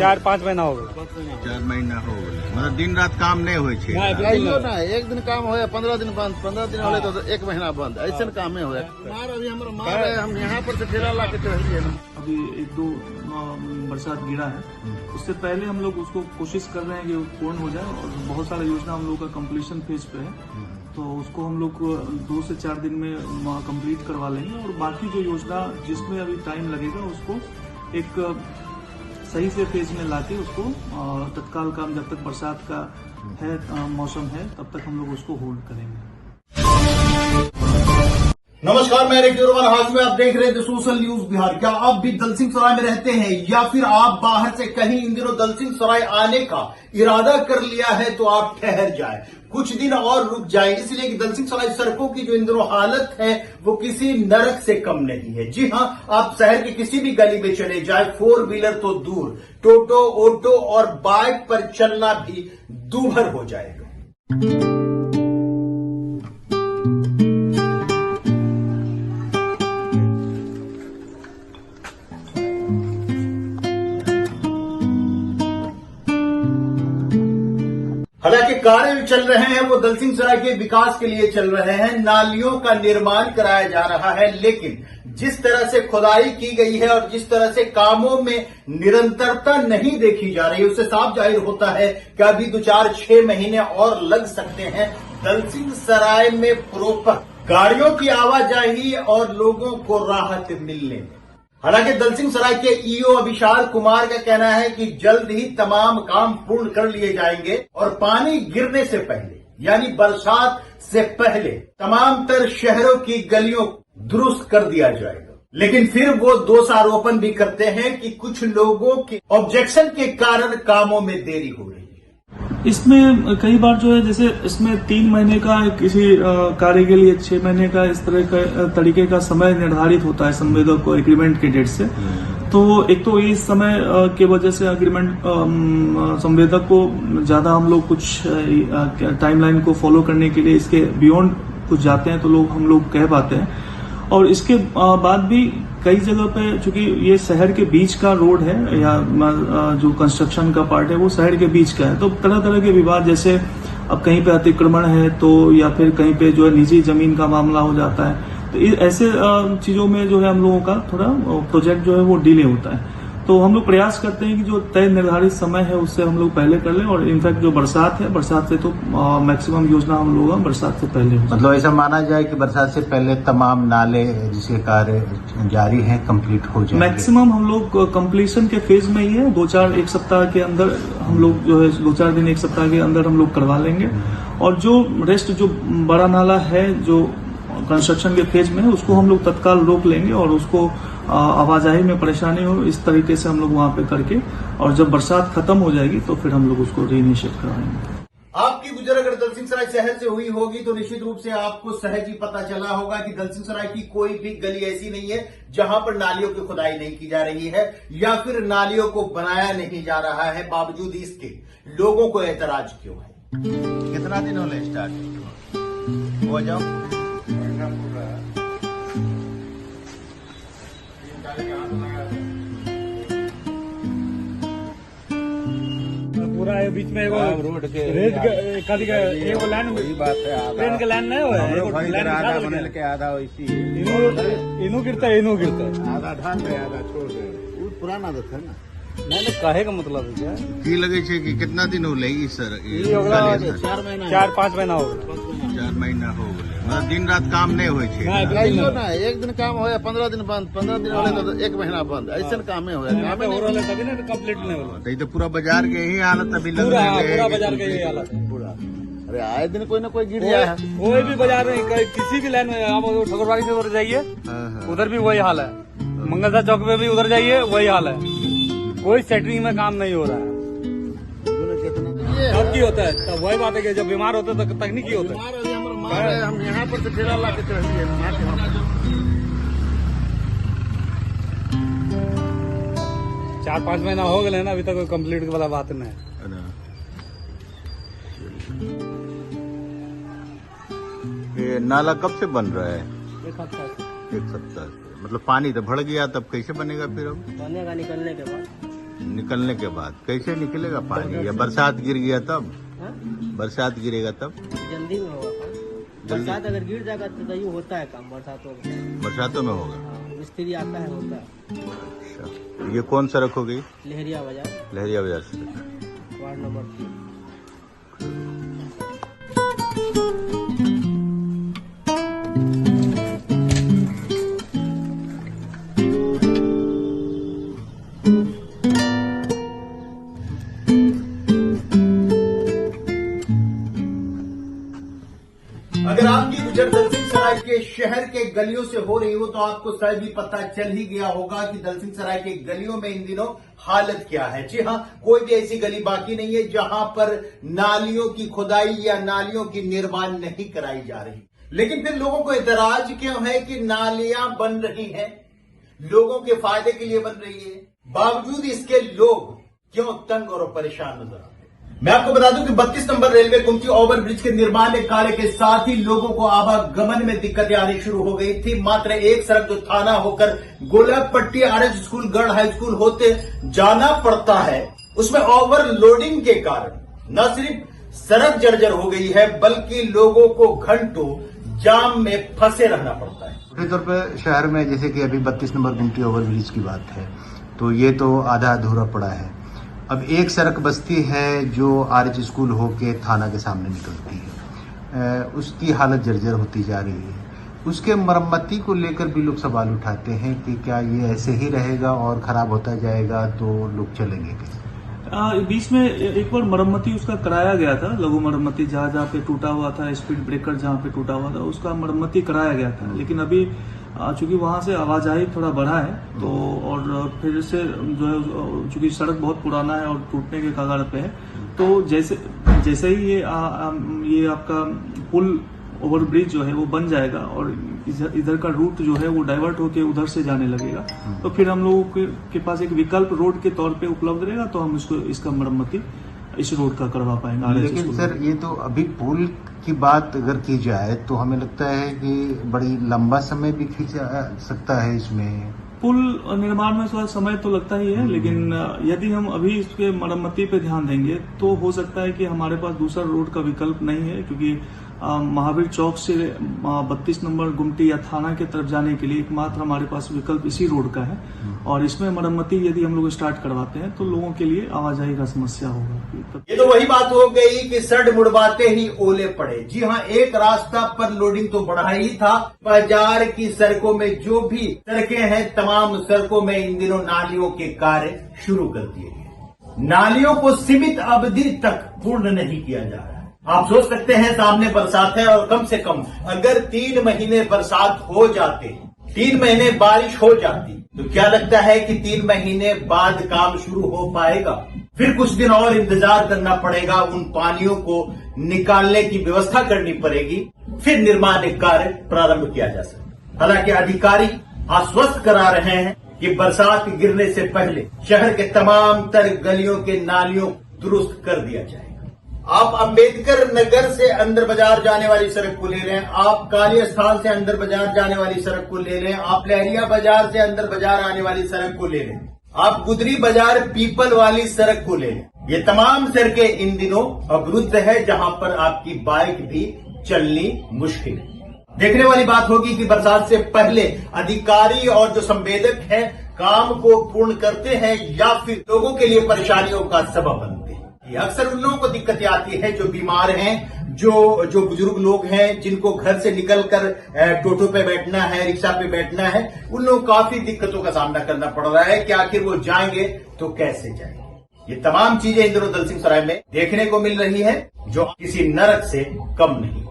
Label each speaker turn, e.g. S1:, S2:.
S1: 4-5 महीना हो गए।
S2: 4 महीना हो गए, मतलब दिन रात काम नहीं हो
S3: ना, एक दिन काम हो 15 दिन बंद, 15 दिन हो तो 1 महीना बंद, ऐसे काम हो। मार अभी हमारा मार है, हम यहाँ पर से ठेला ला के चढ़िए।
S4: अभी 1-2 बरसात गिरा है, उससे पहले हम लोग उसको कोशिश कर रहे हैं कि वो पूर्ण हो जाए और बहुत सारा योजना हम लोग का कंप्लीशन फेज पे है, तो उसको हम लोग 2 से 4 दिन में कंप्लीट करवा लेंगे और बाकी जो योजना जिसमें अभी टाइम लगेगा उसको एक सही से फेज में लाके उसको तत्काल काम जब तक बरसात का है मौसम है तब तक हम लोग उसको होल्ड करेंगे।
S5: नमस्कार, मैं रिकी उर्वन, हाथ में आप देख रहे हैं सोशल न्यूज बिहार। क्या आप भी दलसिंह सराय में रहते हैं या फिर आप बाहर से कहीं इन दिनों दलसिंह सराय आने का इरादा कर लिया है तो आप ठहर जाएं, कुछ दिन और रुक जाएं, इसलिए कि दलसिंह सराय सड़कों की जो इन दिनों हालत है वो किसी नरक से कम नहीं है। जी हां, आप शहर की किसी भी गली में चले जाए, 4 व्हीलर तो दूर, टोटो, ऑटो और बाइक पर चलना भी दूभर हो जाएगा। हालांकि कार्य चल रहे हैं वो दलसिंह सराय के विकास के लिए चल रहे हैं, नालियों का निर्माण कराया जा रहा है, लेकिन जिस तरह से खुदाई की गई है और जिस तरह से कामों में निरंतरता नहीं देखी जा रही है उससे साफ जाहिर होता है कि अभी 2-4-6 महीने और लग सकते हैं दलसिंह सराय में प्रॉपर गाड़ियों की आवाजाही और लोगों को राहत मिलने में। हालांकि दलसिंह सराय के ईओ अभिषाल कुमार का कहना है कि जल्द ही तमाम काम पूर्ण कर लिए जाएंगे और पानी गिरने से पहले यानी बरसात से पहले तमाम तर शहरों की गलियों दुरुस्त कर दिया जाएगा। लेकिन फिर वो दोषारोपण भी करते हैं कि कुछ लोगों के ऑब्जेक्शन के कारण कामों में देरी हो रही है।
S4: इसमें कई बार जो है जैसे इसमें 3 महीने का किसी कार्य के लिए 6 महीने का इस तरह का तरीके का समय निर्धारित होता है संवेदक को एग्रीमेंट के डेट से। तो एक तो इस समय के वजह से एग्रीमेंट संवेदक को ज्यादा हम लोग कुछ टाइमलाइन को फॉलो करने के लिए इसके बियॉन्ड कुछ जाते हैं तो हम लोग कह पाते हैं। और इसके बाद भी कई जगह पे चूंकि ये शहर के बीच का रोड है या जो कंस्ट्रक्शन का पार्ट है वो शहर के बीच का है, तो तरह तरह के विवाद जैसे अब कहीं पे अतिक्रमण है तो या फिर कहीं पे जो है निजी जमीन का मामला हो जाता है, तो ऐसे चीजों में जो है हम लोगों का थोड़ा प्रोजेक्ट जो है वो डिले होता है। तो हम लोग प्रयास करते हैं कि जो तय निर्धारित समय है उससे हम लोग पहले कर लें और इनफैक्ट जो बरसात है बरसात से तो मैक्सिमम योजना हम लोग बरसात से पहले
S2: मतलब ऐसा माना जाए कि बरसात से पहले तमाम नाले जिसके कार्य जारी हैं कंप्लीट हो जाएंगे।
S4: मैक्सिमम हम लोग कंप्लीशन के फेज में ही है, 2-4 एक सप्ताह के अंदर हम लोग जो है 2-4 दिन 1 सप्ताह के अंदर हम लोग करवा लेंगे। और जो रेस्ट जो बड़ा नाला है जो कंस्ट्रक्शन के फेज में है उसको हम लोग तत्काल रोक लेंगे और उसको आवाजाही में परेशानी हो इस तरीके से हम लोग वहां पे करके और जब बरसात खत्म हो जाएगी तो फिर हम लोग उसको रीइनिशिएट कराएंगे।
S5: आपकी गुजर अगर दलसिंह सराय शहर से हुई होगी तो निश्चित रूप से आपको सहज ही पता चला होगा कि दलसिंह सराय की कोई भी गली ऐसी नहीं है जहां पर नालियों की खुदाई नहीं की जा रही है या फिर नालियों को बनाया नहीं जा रहा है। बावजूद इसके लोगों को ऐतराज क्यों है?
S2: कितना दिन हो गए स्टार्ट हो जाओ?
S1: पूरा बीच में एगो
S2: रोड के
S1: रेड खाली का एगो लाइन
S2: वही बात है,
S1: ट्रेन के लाइन नहीं है,
S2: आधा बनल के आधा वैसी
S1: इनो गिरता है
S2: आधा ढाल है आधा छोड़ दे।
S3: पुराना आदत है ना,
S1: नहीं कहे का मतलब है क्या
S2: की लगे छे कि कितना दिन हो लगी सर?
S3: 4-5
S1: महीना हो गए।
S2: 4 महीना हो गए, मतलब दिन रात काम नहीं हो
S3: ना, एक दिन काम हो 15 दिन बंद, 15 दिन हो तो 1 महीना बंद, ऐसे काम हो
S1: कंप्लीट नहीं हो
S2: रहा। तो पूरा बाजार के यही हालत अभी लग
S1: पूरा
S2: रही है।
S1: बाजार का यही हालत है पूरा।
S3: अरे आए दिन कोई ना कोई गिर जाए है।
S1: कोई भी बाजार में किसी भी लाइन में आप ठकुरबाड़ी से उधर जाइए उधर भी वही हाल है, मंगलदा चौक में भी उधर जाइए वही हाल है, कोई सेटरिंग में काम नहीं हो रहा है। तब की होता है, तब वही बात है कि जब बीमार होते हैं तो तकनीकी होता है।
S3: हम यहाँ पर से ठेला ला के चढ़िए।
S1: 4-5 महीना हो गए ना, अभी तक कोई कंप्लीट वाला बात नहीं है।
S2: ये नाला कब से बन रहा है?
S1: 1 हफ्ता से।
S2: 1 सप्ताह से। मतलब पानी तो भर गया, तब कैसे बनेगा फिर? अब
S1: बनेगा निकलने के बाद।
S2: निकलने के बाद कैसे निकलेगा पानी? या बरसात गिर गया तब? बरसात गिरेगा तब
S6: जल्दी में होगा काम। बरसात अगर गिर जाएगा तो यूँ होता है काम
S2: बरसातों में होगा।
S6: मिस्त्री आता है होता है।
S2: अच्छा, ये कौन सड़क हो गई?
S6: लहरिया बाजार
S2: लहरिया बाजार से।
S6: Ward number 3।
S5: अगर आपकी गुजर दलसिंह सराय के शहर के गलियों से हो रही हो तो आपको शायद भी पता चल ही गया होगा कि दलसिंह सराय के गलियों में इन दिनों हालत क्या है। जी हां, कोई भी ऐसी गली बाकी नहीं है जहां पर नालियों की खुदाई या नालियों की निर्माण नहीं कराई जा रही। लेकिन फिर लोगों को एतराज क्यों है कि नालियां बन रही हैं, लोगों के फायदे के लिए बन रही है, बावजूद इसके लोग क्यों तंग और परेशान नजर आते हैं? मैं आपको बता दूं कि 32 नंबर रेलवे गुमती ओवरब्रिज के निर्माण कार्य के साथ ही लोगों को आवागमन में दिक्कतें आनी शुरू हो गई थी। मात्र एक सड़क जो थाना होकर गोलापट्टी आरएच स्कूल गढ़ हाई स्कूल होते जाना पड़ता है, उसमें ओवरलोडिंग के कारण न सिर्फ सड़क जर्जर हो गई है बल्कि लोगों को घंटों जाम में फंसे रहना पड़ता है।
S2: मोटे तौर पर शहर में जैसे कि अभी 32 नंबर गुमटी ओवरब्रिज की बात है तो ये तो आधा अधूरा पड़ा है। अब एक सड़क बस्ती है जो आरएच स्कूल होके थाना के सामने निकलती है, उसकी हालत जर्जर होती जा रही है। उसके मरम्मती को लेकर भी लोग सवाल उठाते हैं कि क्या ये ऐसे ही रहेगा और खराब होता जाएगा तो लोग चलेंगे कैसे?
S4: बीच में एक बार मरम्मती उसका कराया गया था, लघु मरम्मती जहाँ पे टूटा हुआ था, स्पीड ब्रेकर जहाँ पे टूटा हुआ था उसका मरम्मती कराया गया था। लेकिन अभी चूंकि वहां से आवाजाही थोड़ा बढ़ा है तो और फिर से जो है चूंकि सड़क बहुत पुराना है और टूटने के कगार पे है, तो जैसे ही ये आपका पुल ओवरब्रिज जो है वो बन जाएगा और इधर का रूट जो है वो डाइवर्ट होके उधर से जाने लगेगा तो फिर हम लोगों के पास एक विकल्प रोड के तौर पे उपलब्ध रहेगा तो हम इसका मरम्मति इस रोड का करवा पाएंगे।
S2: लेकिन सर ये तो अभी पुल की बात अगर की जाए तो हमें लगता है कि बड़ी लंबा समय भी खींचा सकता है इसमें।
S4: पुल निर्माण में थोड़ा समय तो लगता ही है, लेकिन यदि हम अभी इसके मरम्मती पे ध्यान देंगे तो हो सकता है कि हमारे पास दूसरा रोड का विकल्प नहीं है, क्योंकि महावीर चौक से 32 नंबर गुमटी या थाना के तरफ जाने के लिए एकमात्र हमारे पास विकल्प इसी रोड का है और इसमें मरम्मती यदि हम लोग स्टार्ट करवाते हैं तो लोगों के लिए आवाजाही का समस्या होगा।
S5: ये तो वही बात हो गई कि सड़ मुड़वाते ही ओले पड़े। जी हाँ, एक रास्ता पर लोडिंग तो बढ़ा ही था। बाजार की सड़कों में जो भी सड़कें हैं तमाम सड़कों में इन दिनों नालियों के कार्य शुरू कर दिए गए। नालियों को सीमित अवधि तक पूर्ण नहीं किया जा रहा। आप सोच सकते हैं सामने बरसात है और कम से कम अगर 3 महीने बरसात हो जाते, 3 महीने बारिश हो जाती तो क्या लगता है कि 3 महीने बाद काम शुरू हो पाएगा? फिर कुछ दिन और इंतजार करना पड़ेगा, उन पानियों को निकालने की व्यवस्था करनी पड़ेगी, फिर निर्माण कार्य प्रारंभ किया जा सकता। हालांकि अधिकारी आश्वस्त करा रहे हैं कि बरसात गिरने से पहले शहर के तमाम तर गलियों के नालियों दुरुस्त कर दिया जाएगा। आप अंबेडकर नगर से अंदर बाजार जाने वाली सड़क को ले लें, आप काली स्थान से अंदर बाजार जाने वाली सड़क को ले लें, आप लहरिया बाजार से अंदर बाजार आने वाली सड़क को ले लें, आप गुदरी बाजार पीपल वाली सड़क को ले लें। ये तमाम सड़कें इन दिनों अवरुद्ध है जहां पर आपकी बाइक भी चलनी मुश्किल है। देखने वाली बात होगी कि बरसात से पहले अधिकारी और जो संवेदक हैं काम को पूर्ण करते हैं या फिर लोगों के लिए परेशानियों का सबब बनते हैं। अक्सर उन लोगों को दिक्कतें आती है जो बीमार हैं, जो बुजुर्ग लोग हैं, जिनको घर से निकलकर टोटो पे बैठना है, रिक्शा पे बैठना है, उन लोगों को काफी दिक्कतों का सामना करना पड़ रहा है कि आखिर वो जाएंगे तो कैसे जाएंगे। ये तमाम चीजें इन दिनों दलसिंह सराय में देखने को मिल रही है जो किसी नरक से कम नहीं।